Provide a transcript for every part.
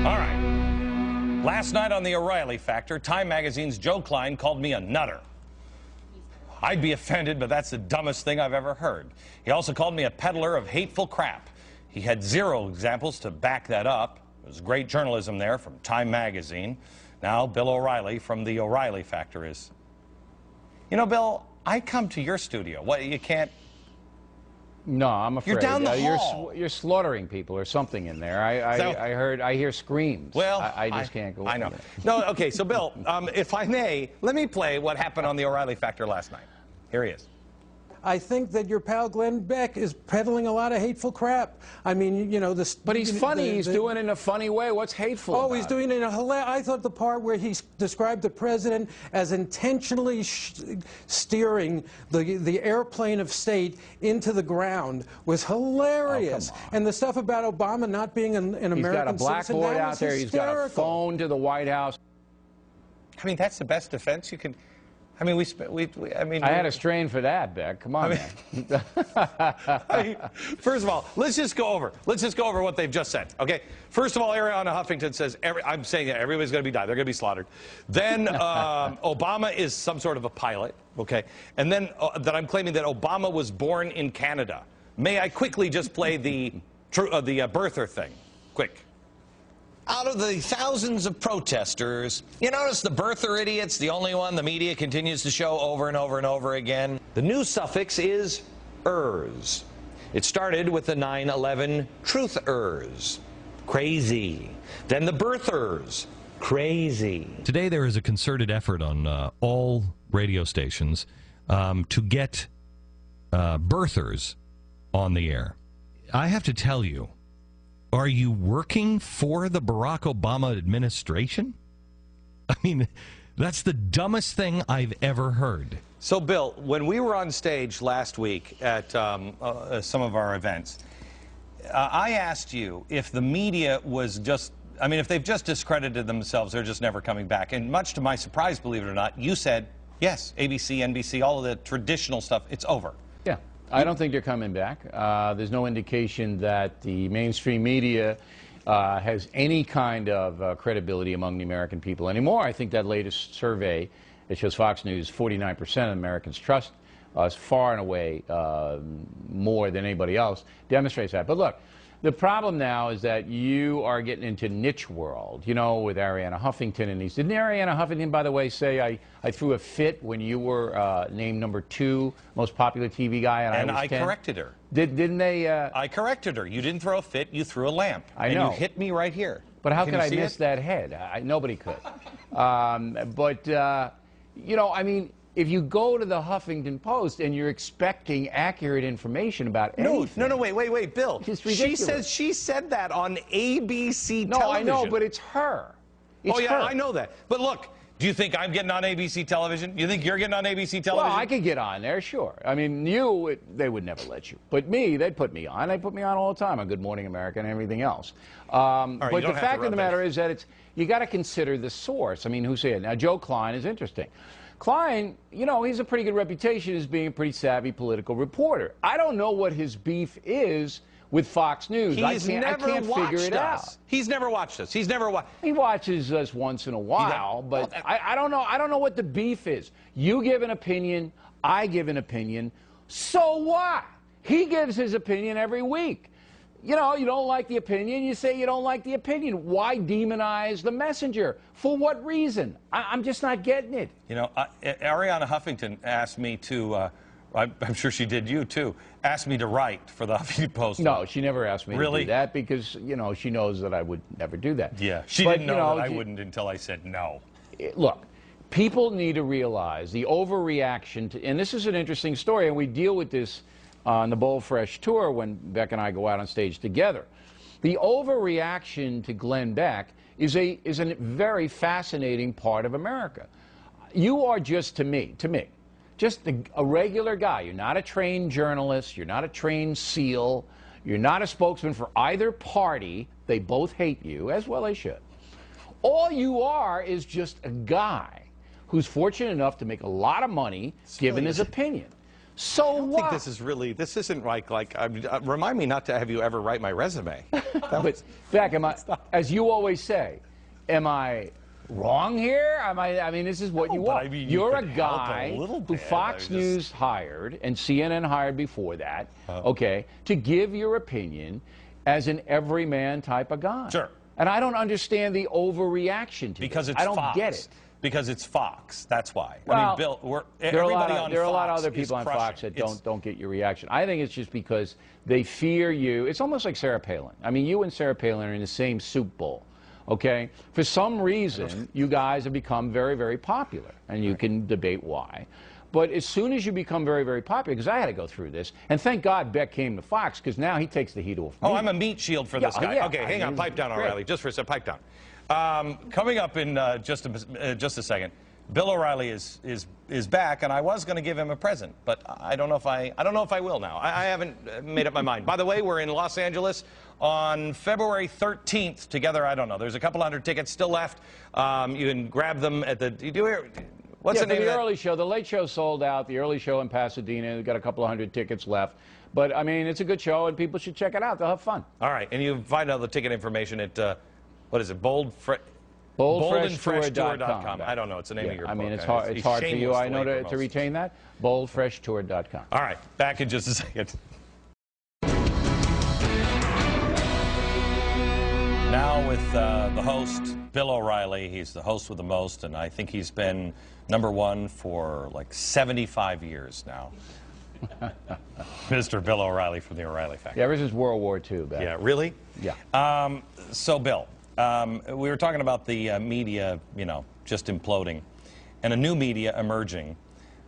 All right. Last night on the O'Reilly Factor, Time Magazine's Joe Klein called me a nutter. I'd be offended, but that's the dumbest thing I've ever heard. He also called me a peddler of hateful crap. He had zero examples to back that up. It was great journalism there from Time Magazine. Now, Bill O'Reilly from the O'Reilly Factor is... You know, Bill, I come to your studio. What, you can't... No, I'm afraid. You're down the hall. You're slaughtering people or something in there. I hear screams. Well, I just can't go. I know. No, okay. So, Bill, if I may, let me play what happened on the O'Reilly Factor last night. Here he is. I think that your pal Glenn Beck is peddling a lot of hateful crap. I mean, you know, this. But he's funny. He's doing it in a funny way. What's hateful? Oh, about he's doing it in a hilarious. I thought the part where he described the president as intentionally steering the airplane of state into the ground was hilarious. Oh, and the stuff about Obama not being an American citizen. He's got a blackboard out there. He's got a phone to the White House. I mean, that's the best defense you can. I mean, I had a strain for that, Beck. Come on, man. First of all, let's just go over what they've just said. Okay. First of all, Ariana Huffington says I'm saying that everybody's going to be died. They're going to be slaughtered. Then Obama is some sort of a pilot. Okay. And then that I'm claiming that Obama was born in Canada. May I quickly just play the birther thing? Quick. Out of the thousands of protesters, you notice the birther idiot's the only one the media continues to show over and over and over again. The new suffix is "ers." It started with the 9/11 truthers. Crazy. Then the birthers. Crazy. Today there is a concerted effort on all radio stations to get birthers on the air. I have to tell you, are you working for the Barack Obama administration? I mean, that's the dumbest thing I've ever heard. So, Bill, when we were on stage last week at some of our events, I asked you if the media was just, I mean, if they've just discredited themselves, they're just never coming back. And much to my surprise, believe it or not, you said, yes, ABC, NBC, all of the traditional stuff, it's over. Yeah. I don't think they're coming back. There's no indication that the mainstream media has any kind of credibility among the American people anymore. I think that latest survey that shows Fox News 49% of Americans trust us far and away more than anybody else demonstrates that. But look, the problem now is that you are getting into niche world, you know, with Ariana Huffington and these. Didn't Ariana Huffington, by the way, say I threw a fit when you were named #2 most popular TV guy and I was 10? Corrected her. Didn't they? I corrected her. You didn't throw a fit, you threw a lamp. I know. And you hit me right here. But how could I miss that head? Nobody could. You know, I mean, if you go to the Huffington Post and you're expecting accurate information about anything... No, wait, Bill. It's ridiculous. She said that on ABC television. No, I know, but it's her. It's yeah, her. I know that. But look, do you think I'm getting on ABC television? You think you're getting on ABC television? Well, I could get on there, sure. I mean, they would never let you. But me, they'd put me on. They put me on all the time on Good Morning America and everything else. Right, but the fact of the matter is that you got to consider the source. I mean, who said it? Now, Joe Klein is interesting. Klein, you know, he's a pretty good reputation as being a pretty savvy political reporter. I don't know what his beef is with Fox News. I can't figure it out. He's never watched us. He's never watched. He watches us once in a while, but I don't know. I don't know what the beef is. You give an opinion, I give an opinion. So what? He gives his opinion every week. You know, you don't like the opinion, you say you don't like the opinion. Why demonize the messenger? For what reason? I'm just not getting it. You know, Ariana Huffington asked me to, I'm sure she did you too, asked me to write for the Huffington Post. No, she never asked me to do that because, you know, she knows that I would never do that. Yeah, she didn't know that I wouldn't until I said no. Look, people need to realize the overreaction to, and this is an interesting story, and we deal with this on the Bold Fresh tour when Beck and I go out on stage together. The overreaction to Glenn Beck is a very fascinating part of America. You are just, to me, just a regular guy. You're not a trained journalist. You're not a trained SEAL. You're not a spokesman for either party. They both hate you, as well they should. All you are is just a guy who's fortunate enough to make a lot of money given his opinion. So I what? think this is really, this isn't like remind me not to have you ever write my resume. But, Beck, as you always say, am I wrong here? I mean, this is what you want. I mean, You're a could help guy a little who bit. Fox News hired and CNN hired before that, okay, to give your opinion as an everyman type of guy. Sure. And I don't understand the overreaction to Because this. it's I don't Fox. get it. Because it's Fox. That's why. Well, I mean, Bill, there are a lot Fox of other people on Fox crushing. that don't get your reaction. I think it's just because they fear you. It's almost like Sarah Palin. I mean, you and Sarah Palin are in the same soup bowl. Okay? For some reason, you guys have become very, very popular, and you can debate why. But as soon as you become very, very popular, because I had to go through this, and thank God Beck came to Fox, because now he takes the heat off me. Oh, I'm a meat shield for this guy. Yeah, okay, hang on, pipe down, O'Reilly, just for a second, pipe down. Coming up in just a second, Bill O'Reilly is back, and I was going to give him a present, but I don't know if I will now. I haven't made up my mind. By the way, we're in Los Angeles on February 13th. Together, I don't know. There's a couple hundred tickets still left. You can grab them at the. What's the name of the that? early show? The late show sold out. The early show in Pasadena, we've got a couple of hundred tickets left. But I mean, it's a good show, and people should check it out. They'll have fun. All right, and you find out the ticket information at what is it? BoldFreshTour.com. I don't know. It's the name of your book. I mean, it's hard for you, I know, to retain that. BoldFreshTour.com. All right, back in just a second. Now with the host, Bill O'Reilly. He's the host with the most, and I think he's been #1 for like 75 years now. Mr. Bill O'Reilly from the O'Reilly Factor. Yeah, ever since World War II. Beck. Yeah, really? Yeah. So, Bill, we were talking about the media, just imploding, and a new media emerging.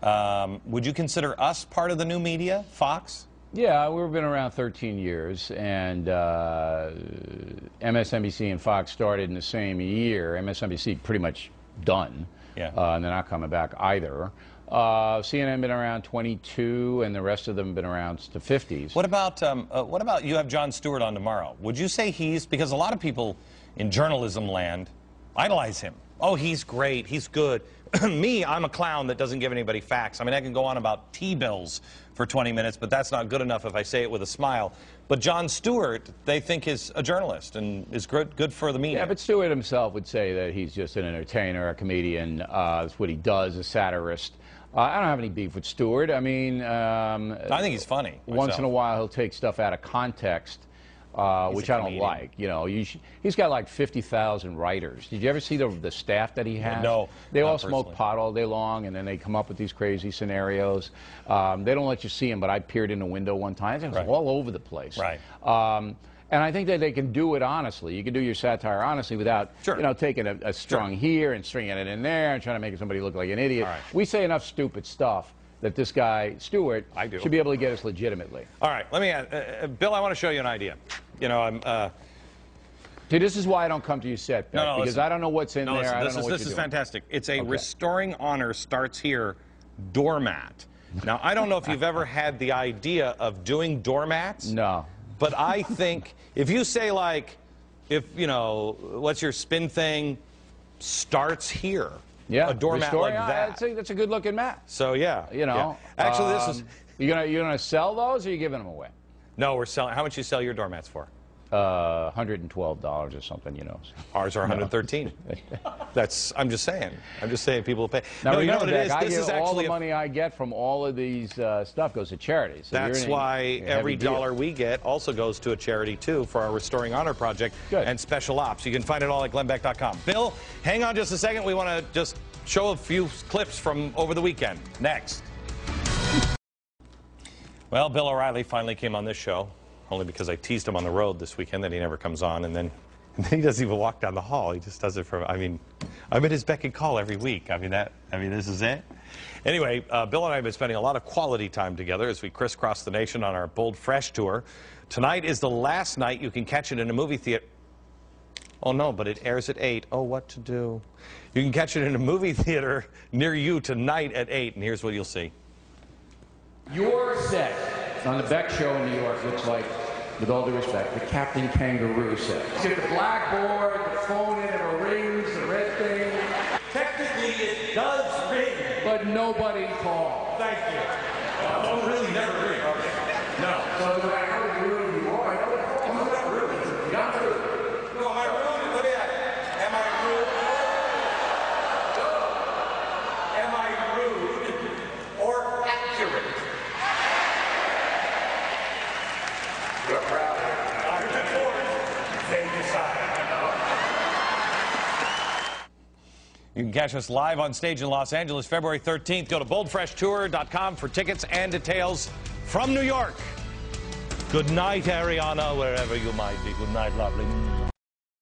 Would you consider us part of the new media, Fox? Yeah, we've been around 13 years, and MSNBC and Fox started in the same year. MSNBC pretty much done, and they're not coming back either. CNN been around 22, and the rest of them been around the 50s. What about you have Jon Stewart on tomorrow? Would you say because a lot of people in journalism land idolize him. Oh, he's great, he's good. Me, I'm a clown that doesn't give anybody facts. I mean, I can go on about T-bills for 20 minutes, but that's not good enough if I say it with a smile. But Jon Stewart, they think is a journalist and is good for the media. Yeah, but Stewart himself would say that he's just an entertainer, a comedian. That's what he does, a satirist. I don't have any beef with Stewart. I mean, I think he's funny. Once in a while, he'll take stuff out of context, which I don't like. He's got like 50,000 writers. Did you ever see the staff that he has? No. They all smoke pot all day long, and then they come up with these crazy scenarios. They don't let you see them, but I peered in a window one time. It was all over the place. Right. And I think that they can do it honestly. You can do your satire honestly without, taking a strung here and stringing it in there and trying to make somebody look like an idiot. Right. We say enough stupid stuff that this guy, Stewart, should be able to get us legitimately. All right, let me Bill, I want to show you an idea. See, this is why I don't come to your set, Beck, because listen. I don't know what's in there. Listen, I don't know what this is fantastic. It's a Restoring Honor Starts Here doormat. Now, I don't know if you've ever had the idea of doing doormats. No. But I think if you say, like, what's your spin thing, starts here. Yeah, a doormat like that. That's a good-looking mat. So, yeah. Actually, this is... You gonna sell those, or are you giving them away? No, we're selling... How much you sell your doormats for? $112 or something, Ours are $113. I'm just saying. people will pay. Now, no, remember, you know what it is? I This is all actually the money I get from all of these stuff goes to charity. So that's why every dollar we get also goes to a charity, too, for our Restoring Honor Project and Special Ops. You can find it all at glennbeck.com. Bill, hang on just a second. We want to just show a few clips from over the weekend. Next. Well, Bill O'Reilly finally came on this show. Only because I teased him on the road this weekend that he never comes on, and then he doesn't even walk down the hall. He just does it from. I'm at his beck and call every week. This is it. Anyway, Bill and I have been spending a lot of quality time together as we crisscross the nation on our Bold Fresh tour. Tonight is the last night you can catch it in a movie theater. Oh no, but it airs at 8. Oh, what to do? You can catch it in a movie theater near you tonight at 8, and here's what you'll see. Your set on the Beck Show in New York looks like, with all due respect, the Captain Kangaroo set. Get the blackboard, the phone in, it rings, the red thing. Technically, it does ring. But nobody calls. Thank you. Oh, really? Never agree. Okay. No. So no matter how rude you are, I'm not rude. You're not rude. No, am I rude? Let me ask. Am I rude? No. Am I rude or accurate? You're proud. I'm informed. They decide. You can catch us live on stage in Los Angeles February 13th. Go to boldfreshtour.com for tickets and details from New York. Good night, Ariana, wherever you might be. Good night, lovely.